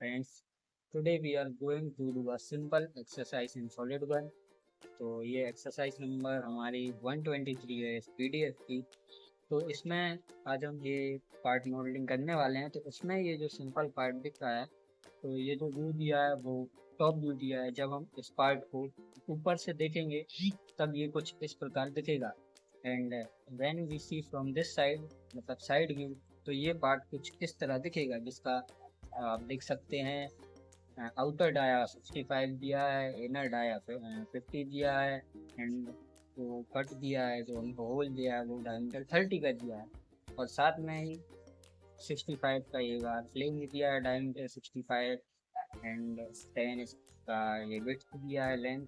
Friends, today we are going to do a simple exercise in SolidWorks. तो ये exercise number हमारी 123 है इस पीडीएफ की। तो इसमें आज हम ये पार्ट मॉडलिंग करने वाले हैं। तो इसमें ये जो सिंपल पार्ट दिख रहा है, तो ये जो व्यू दिया है वो टॉप व्यू दिया है। जब हम इस पार्ट को ऊपर से देखेंगे तब ये कुछ इस प्रकार दिखेगा। And when we see from this side, मतलब साइड व्यू, तो ये पार्ट कुछ इस तरह दिखेगा, जिसका आप देख सकते हैं आउटर डाया 65 दिया है, इनर डाया 50 दिया है, एंड जो कट दिया है, जो उनको होल दिया है, वो डायमीटर 30 का दिया है। और साथ में ही 65 का ये बार फ्लेम दिया है, डायमीटर 65, एंड 10 इसका ये विड्थ दिया है, लेंथ,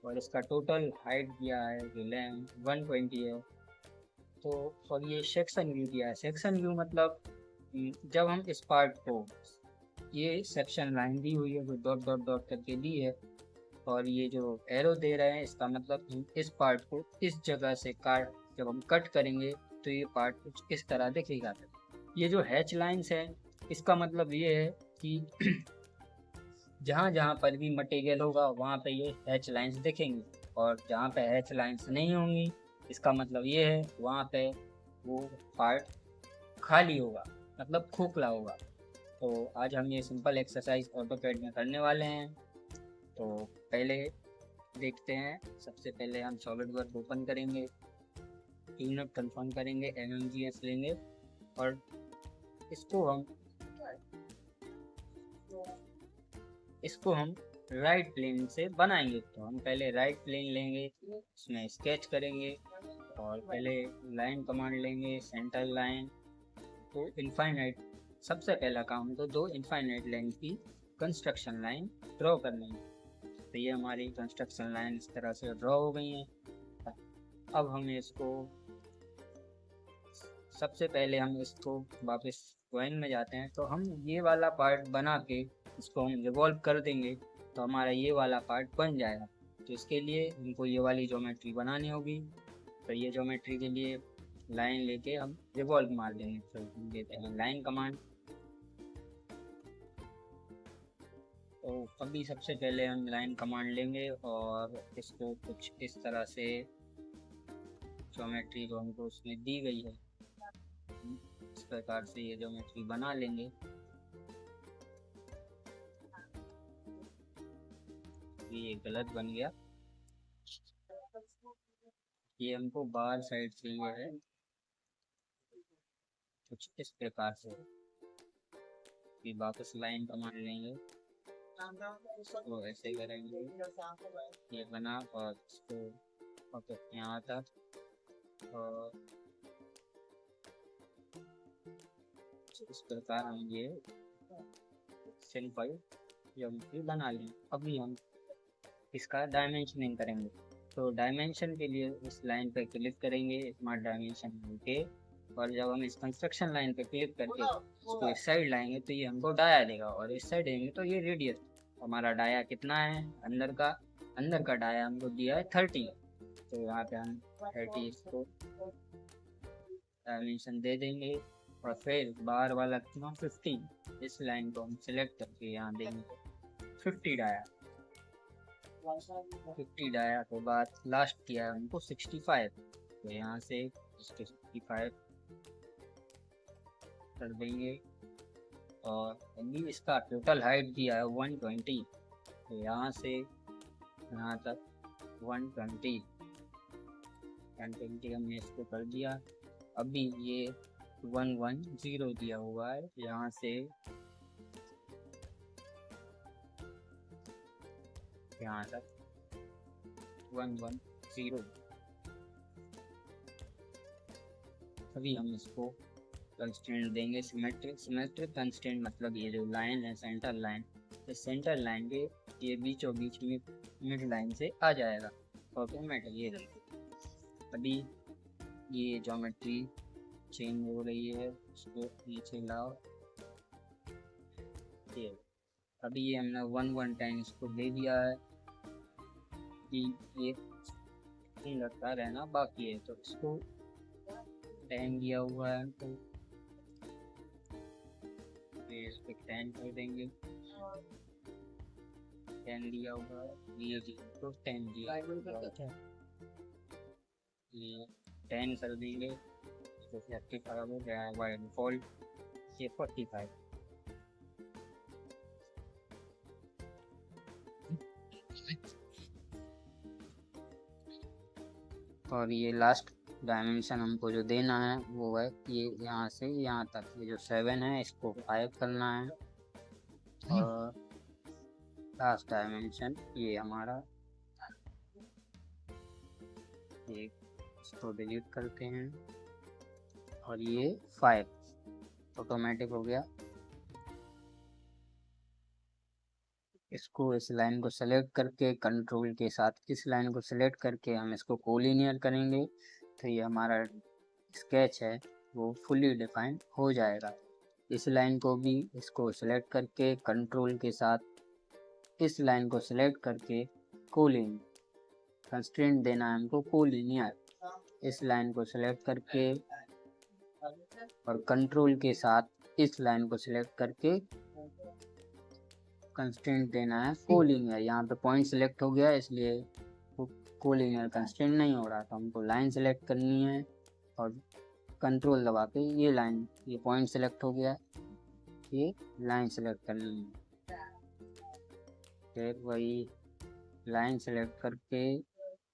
और इसका टोटल हाइट दिया है जो लेंथ 120 है। तो और ये सेक्शन व्यू दिया है। सेक्शन व्यू मतलब जब हम इस पार्ट को, ये सेक्शन लाइन दी हुई है जो डॉट डॉट डॉट करके दी है, और ये जो एरो दे रहे हैं, इसका मतलब हम इस पार्ट को इस जगह से काट, जब हम कट करेंगे तो ये पार्ट कुछ इस तरह दिखेगा। ये जो हैच लाइंस है, इसका मतलब ये है कि जहाँ जहाँ पर भी मटेरियल होगा वहाँ पे ये हैच लाइंस दिखेंगी, और जहाँ पे हैच लाइंस नहीं होंगी, इसका मतलब ये है वहाँ पे वो पार्ट खाली होगा, मतलब खोखला होगा। तो आज हम ये सिंपल एक्सरसाइज ऑटोकैड में करने वाले हैं। तो पहले देखते हैं। सबसे पहले हम सॉलिडवर्क ओपन करेंगे, यूनिट कंफर्म करेंगे, एमएमजीएस लेंगे, और इसको हम राइट प्लेन से बनाएंगे। तो हम पहले राइट प्लेन लेंगे, इसमें स्केच करेंगे, और पहले लाइन कमांड लेंगे, सेंटर लाइन। तो इनफाइनाइट, सबसे पहला काम तो दो इनफाइनाइट लाइन की कंस्ट्रक्शन लाइन ड्रॉ करनी है। तो ये हमारी कंस्ट्रक्शन लाइन इस तरह से ड्रॉ हो गई है। अब हम इसको, सबसे पहले हम इसको वापस ड्राइंग में जाते हैं। तो हम ये वाला पार्ट बना के इसको हम रिवॉल्व कर देंगे, तो हमारा ये वाला पार्ट बन जाएगा। तो इसके लिए हमको ये वाली ज्योमेट्री बनानी होगी। तो ये ज्योमेट्री के लिए लाइन लेके हम रिवॉल्व मार देंगे। तो हम देते हैं लाइन कमांड। तो अभी सबसे पहले हम लाइन कमांड लेंगे और इसको कुछ इस तरह से ज्योमेट्री जो हमको उसमें दी गई है, इस प्रकार से ये ज्योमेट्री बना लेंगे। ये गलत बन गया, ये हमको बाहर साइड चाहिए है, कुछ इस प्रकार से। फिर वापस लाइन कमांड लेंगे, तो ऐसे करेंगे, ये बना, और इसको वापस यहाँ तक, और इस प्रकार हम ये सिंपल ज्योमेट्री बना लें। अभी हम इसका डायमेंशनिंग करेंगे। तो डायमेंशन के लिए इस लाइन पर क्लिक करेंगे, स्मार्ट डायमेंशन के, और जब हम इस कंस्ट्रक्शन लाइन पे क्लिक करके इसको इस साइड लाएंगे तो ये हमको डाया देगा, और इस साइड देंगे तो ये रेडियस। हमारा डाया कितना है अंदर का डाया हमको दिया है 30। तो यहाँ पे हम 30 इसको डायमेंशन दे देंगे, और फिर बाहर वाला कितना 50, इस लाइन को हम सिलेक्ट करके यहाँ देंगे 50 डाया। 50 डाया के बाद लास्ट किया है हमको 65, तो यहाँ से 65 कर देंगे। और अभी इसका टोटल हाइट दिया है 120, तो यहाँ से यहाँ तक 120 हमने इसको कर दिया। अभी ये 110 दिया हुआ है, यहाँ से यहाँ तक 110। अभी हम इसको कंस्टेंट देंगे सिमेट्रिक कंस्टेंट, मतलब ये जो लाइन है सेंटर लाइन, तो सेंटर लाइन के ये बीचों बीच में मिड लाइन से आ जाएगा ऑटोमेटिक। ये अभी ये ज्योमेट्री चेंज हो रही है, इसको नीचे लाओ। ये अभी ये हमने 110 इसको दे दिया है कि ये लगता रहना बाकी है, तो इसको 10 दिया हुआ है, तो इस पे 10 कर देंगे, 10 दिया होगा, ये भी तो 10 दिया, ये 10 कर देंगे, तो 35 हो गया बाय डिफॉल्ट, ये 45। और ये लास्ट डायमेंशन हमको जो देना है वो है ये यहाँ से यहाँ तक, ये जो 7 है इसको 5 करना है। और लास्ट डायमेंशन ये हमारा, ये इसको डिलीट करते हैं और ये 5 ऑटोमेटिक हो गया। इसको इस लाइन को सेलेक्ट करके कंट्रोल के साथ इस लाइन को सेलेक्ट करके हम इसको कोलिनियर करेंगे, तो ये हमारा स्केच है वो फुली डिफाइन हो जाएगा। इस लाइन को भी इसको सेलेक्ट करके कंट्रोल के साथ इस लाइन को सेलेक्ट करके कोलिनियर कंस्ट्रेंट देना है हमको कोलिनियर। इस लाइन को सेलेक्ट करके और कंट्रोल के साथ इस लाइन को सिलेक्ट करके कंस्ट्रेंट देना है कोलिनियर। यहाँ पे पॉइंट सिलेक्ट हो गया इसलिए कोलिनियर कंस्ट्रेंट नहीं हो रहा, तो हमको लाइन सेलेक्ट करनी है और कंट्रोल दबा के ये लाइन, ये पॉइंट सिलेक्ट हो गया, ये लाइन सेलेक्ट करनी है। फिर वही लाइन सेलेक्ट करके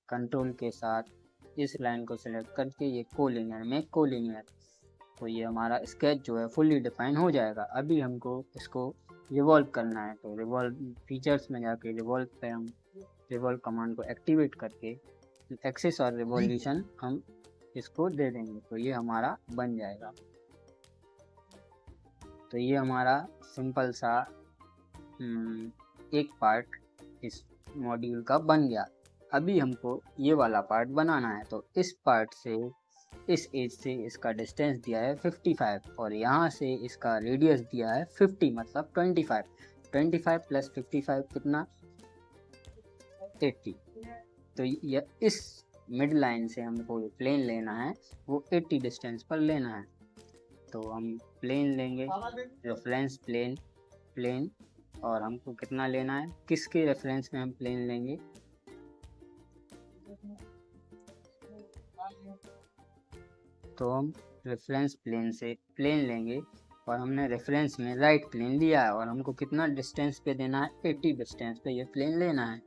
कंट्रोल के साथ इस लाइन को सिलेक्ट करके ये कोलिनियर में कोलिनियर, तो ये हमारा स्केच जो है फुली डिफाइन हो जाएगा। अभी हमको इसको रिवॉल्व करना है, तो रिवॉल्व फीचर्स में जाके रिवॉल्व पे हम रिवॉल्व कमांड को एक्टिवेट करके एक्सिस और रिवॉल्यूशन हम इसको दे देंगे, तो ये हमारा बन जाएगा। तो ये हमारा सिंपल सा एक पार्ट इस मॉड्यूल का बन गया। अभी हमको ये वाला पार्ट बनाना है, तो इस पार्ट से इस एज से इसका डिस्टेंस दिया है 55 और यहाँ से इसका रेडियस दिया है 50, मतलब 25 प्लस 55 कितना 80। तो यह इस मिड लाइन से हमको जो प्लेन लेना है वो 80 डिस्टेंस पर लेना है। तो हम प्लेन लेंगे, रेफरेंस प्लेन और हमको कितना लेना है, किसके रेफरेंस में हम प्लेन लेंगे, तो हम रेफरेंस प्लेन से प्लेन लेंगे और हमने रेफरेंस में राइट प्लेन लिया है और हमको कितना डिस्टेंस पे देना है, 80 डिस्टेंस पे ये प्लेन लेना है।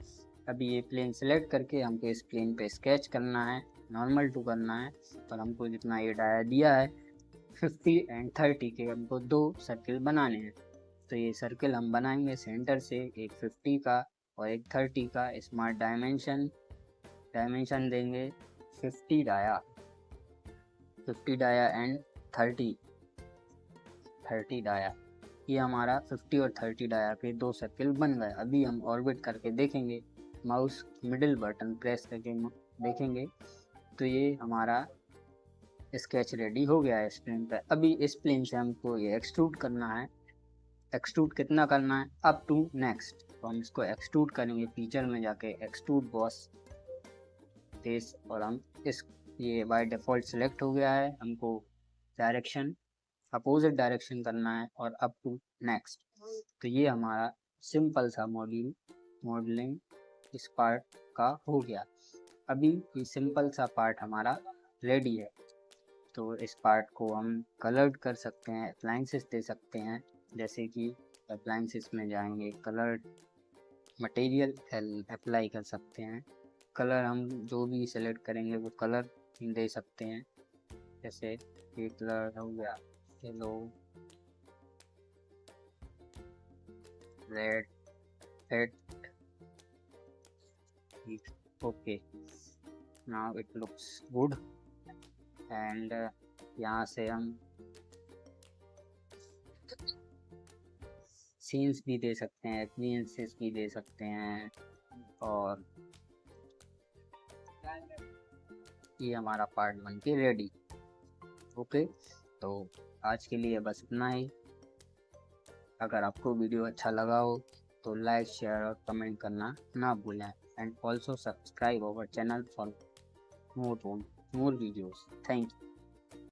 अभी ये प्लेन सेलेक्ट करके हमको इस प्लेन पे स्केच करना है, नॉर्मल टू करना है और हमको जितना ये डाया दिया है 50 एंड 30 के हमको 2 सर्किल बनाने हैं। तो ये सर्किल हम बनाएंगे सेंटर से, एक 50 का और एक 30 का। स्मार्ट डायमेंशन देंगे 50 डाया एंड 30 डाया। ये हमारा 50 और 30 डाया के 2 सर्किल बन गए। अभी हम ऑर्बिट करके देखेंगे, माउस मिडिल बटन प्रेस करके देखेंगे, तो ये हमारा स्केच रेडी हो गया है इस प्लेन पर। अभी इस प्लेन से हमको ये एक्सट्रूड करना है। एक्सट्रूड कितना करना है, अप टू नेक्स्ट, तो हम इसको एक्सट्रूड करेंगे फीचर में जाके एक्सट्रूड बॉस फेस, और हम इस ये बाय डिफ़ॉल्ट सिलेक्ट हो गया है, हमको डायरेक्शन अपोजिट डायरेक्शन करना है और अप टू नेक्स्ट। तो ये हमारा सिंपल सा मॉडलिंग इस पार्ट का हो गया। अभी ये सिंपल सा पार्ट हमारा रेडी है, तो इस पार्ट को हम कलर्ड कर सकते हैं, अप्लायंसेस दे सकते हैं, जैसे कि अप्लायंसेस में जाएंगे कलर्ड मटेरियल अप्लाई कर सकते हैं। कलर हम जो भी सेलेक्ट करेंगे वो कलर दे सकते हैं, जैसे ये कलर हो गया yellow, red, okay, now it looks good. And यहाँ से हम सीन्स भी दे सकते हैं, एक्सपीरियंसेस भी दे सकते हैं, और ये हमारा पार्ट बन के रेडी। ओके, तो आज के लिए बस इतना ही। अगर आपको वीडियो अच्छा लगा हो तो लाइक, शेयर और कमेंट करना ना भूलें, and also subscribe our channel for more videos. Thank you.